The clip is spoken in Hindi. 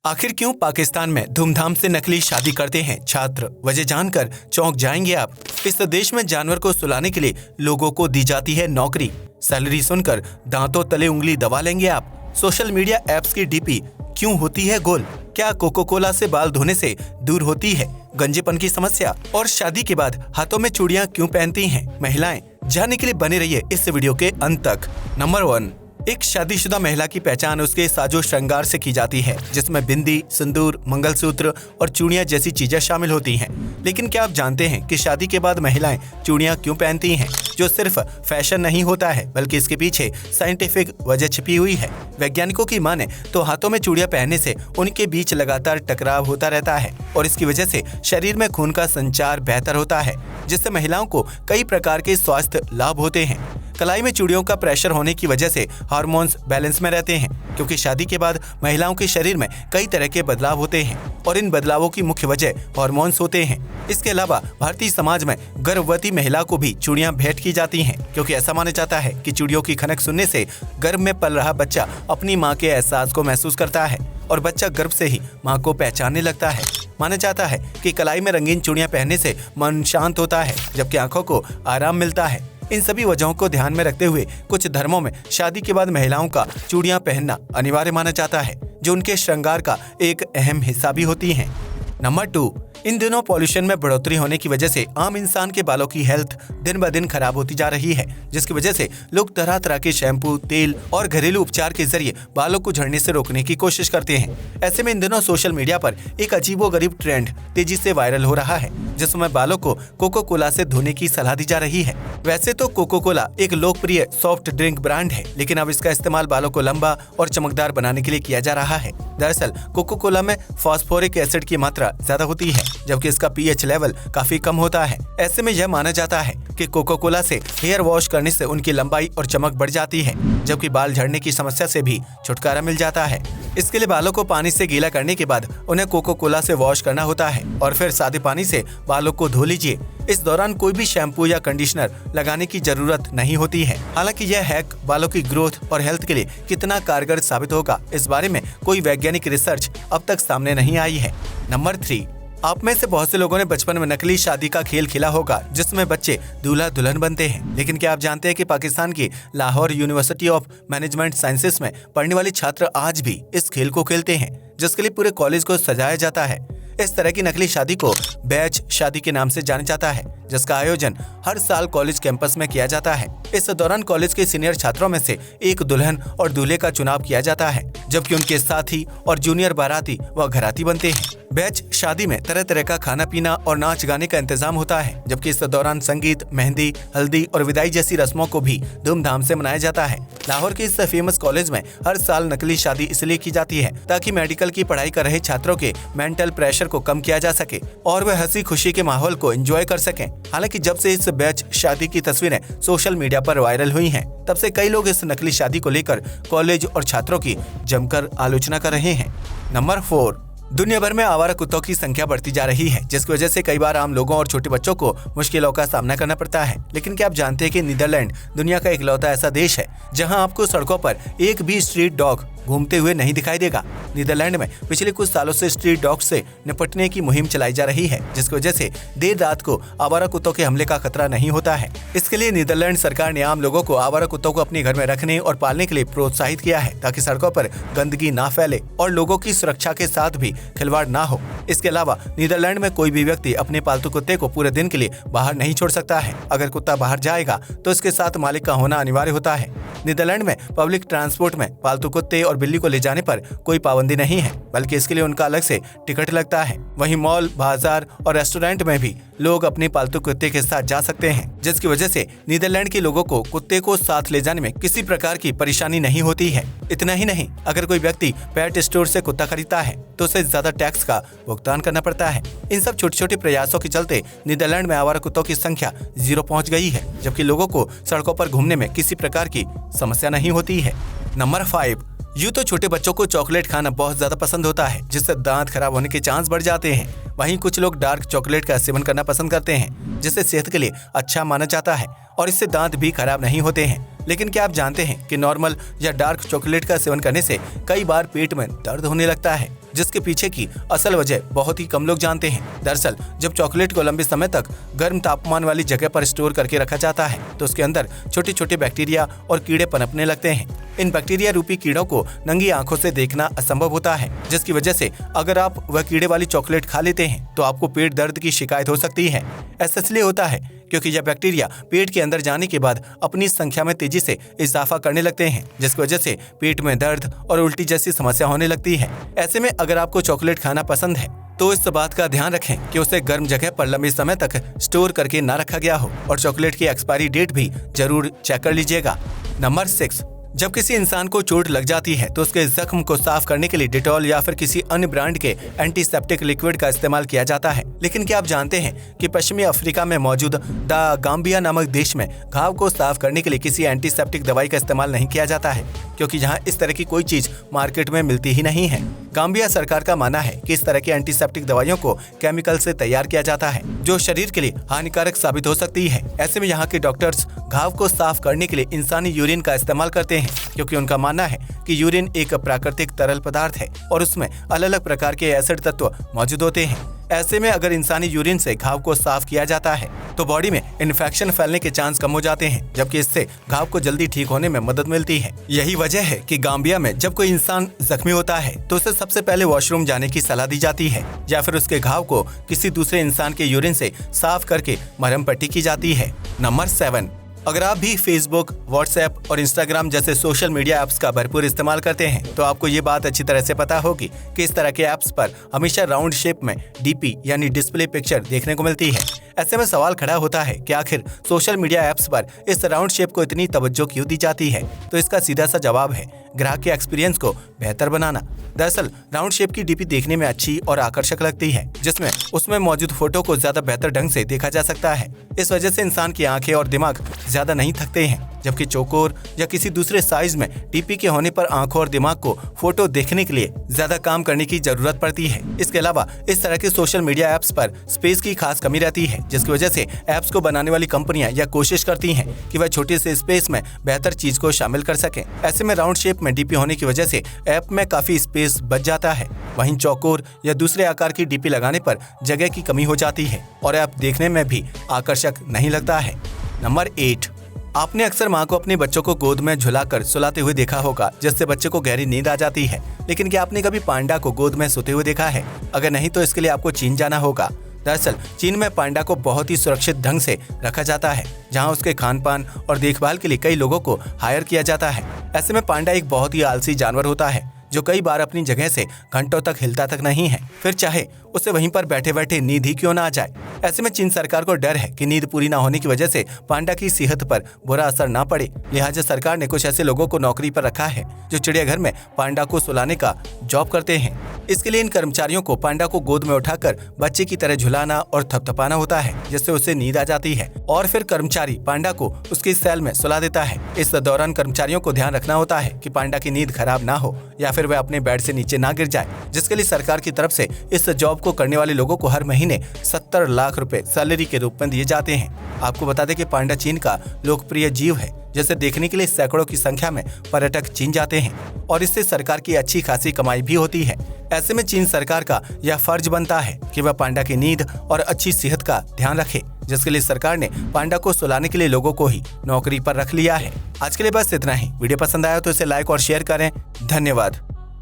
आखिर क्यों पाकिस्तान में धूमधाम से नकली शादी करते हैं छात्र? वजह जानकर चौंक जाएंगे आप। इस देश में जानवर को सुलाने के लिए लोगों को दी जाती है नौकरी। सैलरी सुनकर दांतों तले उंगली दबा लेंगे आप। सोशल मीडिया ऐप्स की डीपी क्यों होती है गोल? क्या कोको कोला से बाल धोने से दूर होती है गंजेपन की समस्या? और शादी के बाद हाथों में चूड़ियां क्यों पहनती हैं महिलाएं? जानने के लिए बने रहिए इस वीडियो के अंत तक। नंबर 1, एक शादीशुदा महिला की पहचान उसके साजो श्रृंगार से की जाती है, जिसमें बिंदी, सिंदूर, मंगलसूत्र और चूड़ियां जैसी चीजें शामिल होती हैं। लेकिन क्या आप जानते हैं कि शादी के बाद महिलाएं चूड़ियां क्यों पहनती हैं? जो सिर्फ फैशन नहीं होता है, बल्कि इसके पीछे साइंटिफिक वजह छिपी हुई है। वैज्ञानिकों की माने तो हाथों में चूड़ियां पहनने से उनके बीच लगातार टकराव होता रहता है और इसकी वजह से शरीर में खून का संचार बेहतर होता है, जिससे महिलाओं को कई प्रकार के स्वास्थ्य लाभ होते हैं। कलाई में चूड़ियों का प्रेशर होने की वजह से हार्मोन्स बैलेंस में रहते हैं, क्योंकि शादी के बाद महिलाओं के शरीर में कई तरह के बदलाव होते हैं और इन बदलावों की मुख्य वजह हार्मोन्स होते हैं। इसके अलावा भारतीय समाज में गर्भवती महिला को भी चूड़ियां भेंट की जाती हैं, क्योंकि ऐसा माना जाता है कि चूड़ियों की खनक सुनने से गर्भ में पल रहा बच्चा अपनी मां के एहसास को महसूस करता है और बच्चा गर्भ से ही मां को पहचानने लगता है। माना जाता है कि कलाई में रंगीन चूड़ियां पहनने से मन शांत होता है, जबकि आंखों को आराम मिलता है। इन सभी वजहों को ध्यान में रखते हुए कुछ धर्मों में शादी के बाद महिलाओं का चूड़ियां पहनना अनिवार्य माना जाता है, जो उनके श्रृंगार का एक अहम हिस्सा भी होती हैं। नंबर 2, इन दिनों पॉल्यूशन में बढ़ोतरी होने की वजह से आम इंसान के बालों की हेल्थ दिन ब दिन खराब होती जा रही है, जिसकी वजह से लोग तरह तरह के शैम्पू, तेल और घरेलू उपचार के जरिए बालों को झड़ने से रोकने की कोशिश करते हैं। ऐसे में इन दिनों सोशल मीडिया पर एक अजीबोगरीब ट्रेंड तेजी से वायरल हो रहा है, जिसमें बालों को कोको कोला से धोने की सलाह दी जा रही है। वैसे तो कोको कोला एक लोकप्रिय सॉफ्ट ड्रिंक ब्रांड है, लेकिन अब इसका इस्तेमाल बालों को लंबा और चमकदार बनाने के लिए किया जा रहा है। दरअसल कोको कोला में फास्फोरिक एसिड की मात्रा ज्यादा होती है, जबकि इसका पीएच लेवल काफी कम होता है। ऐसे में यह माना जाता है कि कोको कोला से हेयर वॉश करने से उनकी लंबाई और चमक बढ़ जाती है, जबकि बाल झड़ने की समस्या से भी छुटकारा मिल जाता है। इसके लिए बालों को पानी से गीला करने के बाद उन्हें कोको कोला से वॉश करना होता है और फिर सादे पानी से बालों को धो लीजिए। इस दौरान कोई भी शैम्पू या कंडीशनर लगाने की जरूरत नहीं होती है। हालांकि यह हैक बालों की ग्रोथ और हेल्थ के लिए कितना कारगर साबित होगा, इस बारे में कोई वैज्ञानिक रिसर्च अब तक सामने नहीं आई है। नंबर 3, आप में से बहुत से लोगों ने बचपन में नकली शादी का खेल खेला होगा, जिसमें बच्चे दूल्हा दुल्हन बनते हैं। लेकिन क्या आप जानते हैं कि पाकिस्तान की Lahore university of management sciences में पढ़ने वाले छात्र आज भी इस खेल को खेलते हैं, जिसके लिए पूरे कॉलेज को सजाया जाता है। इस तरह की नकली शादी को बैच शादी के नाम से जाना जाता है, जिसका आयोजन हर साल कॉलेज कैंपस में किया जाता है। इस दौरान कॉलेज के सीनियर छात्रों में से एक दुल्हन और दूल्हे का चुनाव किया जाता है, जबकि उनके साथी और जूनियर बाराती व घराती बनते हैं। बैच शादी में तरह तरह का खाना पीना और नाच गाने का इंतजाम होता है, जबकि इस दौरान संगीत, मेहंदी, हल्दी और विदाई जैसी रस्मों को भी धूमधाम से मनाया जाता है। लाहौर के इस फेमस कॉलेज में हर साल नकली शादी इसलिए की जाती है ताकि मेडिकल की पढ़ाई कर रहे छात्रों के मेंटल प्रेशर को कम किया जा सके और वे हंसी खुशी के माहौल को एंजॉय कर सकें। हालांकि जब से इस बैच शादी की तस्वीरें सोशल मीडिया पर वायरल हुई हैं, तब से कई लोग इस नकली शादी को लेकर कॉलेज और छात्रों की जमकर आलोचना कर रहे हैं। नंबर 4, दुनिया भर में आवारा कुत्तों की संख्या बढ़ती जा रही है, जिसकी वजह से कई बार आम लोगों और छोटे बच्चों को मुश्किलों का सामना करना पड़ता है। लेकिन क्या आप जानते हैं कि नीदरलैंड दुनिया का इकलौता ऐसा देश है जहां आपको सड़कों पर एक भी स्ट्रीट डॉग घूमते हुए नहीं दिखाई देगा। नीदरलैंड में पिछले कुछ सालों से स्ट्रीट डॉग से निपटने की मुहिम चलाई जा रही है, जिसकी वजह से देर रात को आवारा कुत्तों के हमले का खतरा नहीं होता है। इसके लिए नीदरलैंड सरकार ने आम लोगों को आवारा कुत्तों को अपने घर में रखने और पालने के लिए प्रोत्साहित किया है, ताकि सड़कों पर गंदगी ना फैले और लोगों की सुरक्षा के साथ भी खिलवाड़ ना हो। इसके अलावा नीदरलैंड में कोई भी व्यक्ति अपने पालतू कुत्ते को पूरे दिन के लिए बाहर नहीं छोड़ सकता है। अगर कुत्ता बाहर जाएगा तो इसके साथ मालिक का होना अनिवार्य होता है। नीदरलैंड में पब्लिक ट्रांसपोर्ट में पालतू कुत्ते और बिल्ली को ले जाने पर कोई पाबंदी नहीं है, बल्कि इसके लिए उनका अलग से टिकट लगता है। वहीं मॉल, बाजार और रेस्टोरेंट में भी लोग अपने पालतू कुत्ते के साथ जा सकते हैं, जिसकी वजह से नीदरलैंड के लोगों को कुत्ते को साथ ले जाने में किसी प्रकार की परेशानी नहीं होती है। इतना ही नहीं, अगर कोई व्यक्ति पेट स्टोर से कुत्ता खरीदता है तो उसे ज्यादा टैक्स का भुगतान करना पड़ता है। इन सब छोटे छोटे प्रयासों के चलते नीदरलैंड में आवारा कुत्तों की संख्या 0 पहुंच गई है, जबकि लोगों को सड़कों पर घूमने में किसी प्रकार की समस्या नहीं होती है। नंबर 5, यूँ तो छोटे बच्चों को चॉकलेट खाना बहुत ज्यादा पसंद होता है, जिससे दांत खराब होने के चांस बढ़ जाते हैं। वहीं कुछ लोग डार्क चॉकलेट का सेवन करना पसंद करते हैं, जिससे सेहत के लिए अच्छा माना जाता है और इससे दांत भी खराब नहीं होते हैं। लेकिन क्या आप जानते हैं कि नॉर्मल या डार्क चॉकलेट का सेवन करने से कई बार पेट में दर्द होने लगता है, जिसके पीछे की असल वजह बहुत ही कम लोग जानते हैं। दरअसल जब चॉकलेट को लंबे समय तक गर्म तापमान वाली जगह पर स्टोर करके रखा जाता है तो उसके अंदर छोटे छोटे बैक्टीरिया और कीड़े पनपने लगते हैं। इन बैक्टीरिया रूपी कीड़ों को नंगी आंखों से देखना असंभव होता है, जिसकी वजह से अगर आप वह कीड़े वाली चॉकलेट खा लेते हैं तो आपको पेट दर्द की शिकायत हो सकती है। ऐसा इसलिए होता है क्योंकि यह बैक्टीरिया पेट के अंदर जाने के बाद अपनी संख्या में तेजी से इजाफा करने लगते हैं, जिसकी वजह से पेट में दर्द और उल्टी जैसी समस्या होने लगती है। ऐसे में अगर आपको चॉकलेट खाना पसंद है तो इस बात का ध्यान रखें कि उसे गर्म जगह पर लंबे समय तक स्टोर करके ना रखा गया हो और चॉकलेट की एक्सपायरी डेट भी जरूर चेक कर लीजिएगा। नंबर 6, जब किसी इंसान को चोट लग जाती है तो उसके जख्म को साफ करने के लिए डिटॉल या फिर किसी अन्य ब्रांड के एंटीसेप्टिक लिक्विड का इस्तेमाल किया जाता है। लेकिन क्या आप जानते हैं कि पश्चिमी अफ्रीका में मौजूद द गाम्बिया नामक देश में घाव को साफ करने के लिए किसी एंटीसेप्टिक दवाई का इस्तेमाल नहीं किया जाता है, क्योंकि यहाँ इस तरह की कोई चीज मार्केट में मिलती ही नहीं है। गाम्बिया सरकार का मानना है कि इस तरह की एंटीसेप्टिक दवाइयों को केमिकल से तैयार किया जाता है जो शरीर के लिए हानिकारक साबित हो सकती है। ऐसे में यहाँ के डॉक्टर्स घाव को साफ करने के लिए इंसानी यूरिन का इस्तेमाल करते हैं, क्योंकि उनका मानना है कि यूरिन एक प्राकृतिक तरल पदार्थ है और उसमें अलग अलग प्रकार के एसिड तत्व मौजूद होते हैं। ऐसे में अगर इंसानी यूरिन से घाव को साफ किया जाता है तो बॉडी में इन्फेक्शन फैलने के चांस कम हो जाते हैं, जबकि इससे घाव को जल्दी ठीक होने में मदद मिलती है। यही वजह है कि गाम्बिया में जब कोई इंसान जख्मी होता है तो उसे सबसे पहले वॉशरूम जाने की सलाह दी जाती है या फिर उसके घाव को किसी दूसरे इंसान के यूरिन से साफ करके मरहम पट्टी की जाती है। नंबर 7, अगर आप भी फेसबुक, व्हाट्सएप और इंस्टाग्राम जैसे सोशल मीडिया ऐप्स का भरपूर इस्तेमाल करते हैं तो आपको ये बात अच्छी तरह से पता होगी कि इस तरह के ऐप्स पर हमेशा राउंड शेप में डीपी यानी डिस्प्ले पिक्चर देखने को मिलती है। ऐसे में सवाल खड़ा होता है कि आखिर सोशल मीडिया ऐप्स पर इस राउंड शेप को इतनी तवज्जो क्यों दी जाती है? तो इसका सीधा सा जवाब है ग्राहक के एक्सपीरियंस को बेहतर बनाना। दरअसल राउंड शेप की डीपी देखने में अच्छी और आकर्षक लगती है, जिसमें उसमें मौजूद फोटो को ज्यादा बेहतर ढंग से देखा जा सकता है। इस वजह से इंसान की आंखें और दिमाग ज्यादा नहीं थकते हैं, जबकि चौकोर या किसी दूसरे साइज में डीपी के होने पर आंखों और दिमाग को फोटो देखने के लिए ज्यादा काम करने की जरूरत पड़ती है। इसके अलावा इस तरह के सोशल मीडिया ऐप्स पर स्पेस की खास कमी रहती है, जिसकी वजह से ऐप्स को बनाने वाली कंपनियां यह कोशिश करती हैं कि वह छोटे से स्पेस में बेहतर चीज को शामिल कर सकें। ऐसे में राउंड शेप में डीपी होने की वजह से ऐप में काफी स्पेस बच जाता है। वहीं चौकोर या दूसरे आकार की डीपी लगाने पर जगह की कमी हो जाती है और ऐप देखने में भी आकर्षक नहीं लगता है। नंबर 8, आपने अक्सर माँ को अपने बच्चों को गोद में झुलाकर सुलाते हुए देखा होगा, जिससे बच्चे को गहरी नींद आ जाती है। लेकिन क्या आपने कभी पांडा को गोद में सोते हुए देखा है? अगर नहीं तो इसके लिए आपको चीन जाना होगा। दरअसल चीन में पांडा को बहुत ही सुरक्षित ढंग से रखा जाता है, जहां उसके खान पान और देखभाल के लिए कई लोगों को हायर किया जाता है। ऐसे में पांडा एक बहुत ही आलसी जानवर होता है जो कई बार अपनी जगह से घंटों तक हिलता तक नहीं है, फिर चाहे उसे वहीं पर बैठे बैठे नींद ही क्यों ना आ जाए। ऐसे में चीन सरकार को डर है कि नींद पूरी ना होने की वजह से पांडा की सेहत पर बुरा असर ना पड़े, लिहाजा सरकार ने कुछ ऐसे लोगों को नौकरी पर रखा है जो चिड़ियाघर में पांडा को सुलाने का जॉब करते हैं। इसके लिए इन कर्मचारियों को पांडा को गोद में उठाकर बच्चे की तरह झुलाना और थपथपाना होता है, जिससे उसे नींद आ जाती है और फिर कर्मचारी पांडा को उसके सेल में सुला देता है। इस दौरान कर्मचारियों को ध्यान रखना होता है कि पांडा की नींद खराब ना हो या फिर वह अपने बेड से नीचे ना गिर जाए, जिसके लिए सरकार की तरफ से इस जॉब को करने वाले लोगों को हर महीने 70 लाख रुपए सैलरी के रूप में दिए जाते हैं। आपको बता दें कि पांडा चीन का लोकप्रिय जीव है, जिसे देखने के लिए सैकड़ों की संख्या में पर्यटक चीन जाते हैं और इससे सरकार की अच्छी खासी कमाई भी होती है। ऐसे में चीन सरकार का यह फर्ज बनता है कि वह पांडा की नींद और अच्छी सेहत का ध्यान रखे, जिसके लिए सरकार ने पांडा को सुलाने के लिए लोगों को ही नौकरी पर रख लिया है। आज के लिए बस इतना ही। वीडियो पसंद आया तो इसे लाइक और शेयर करें। धन्यवाद।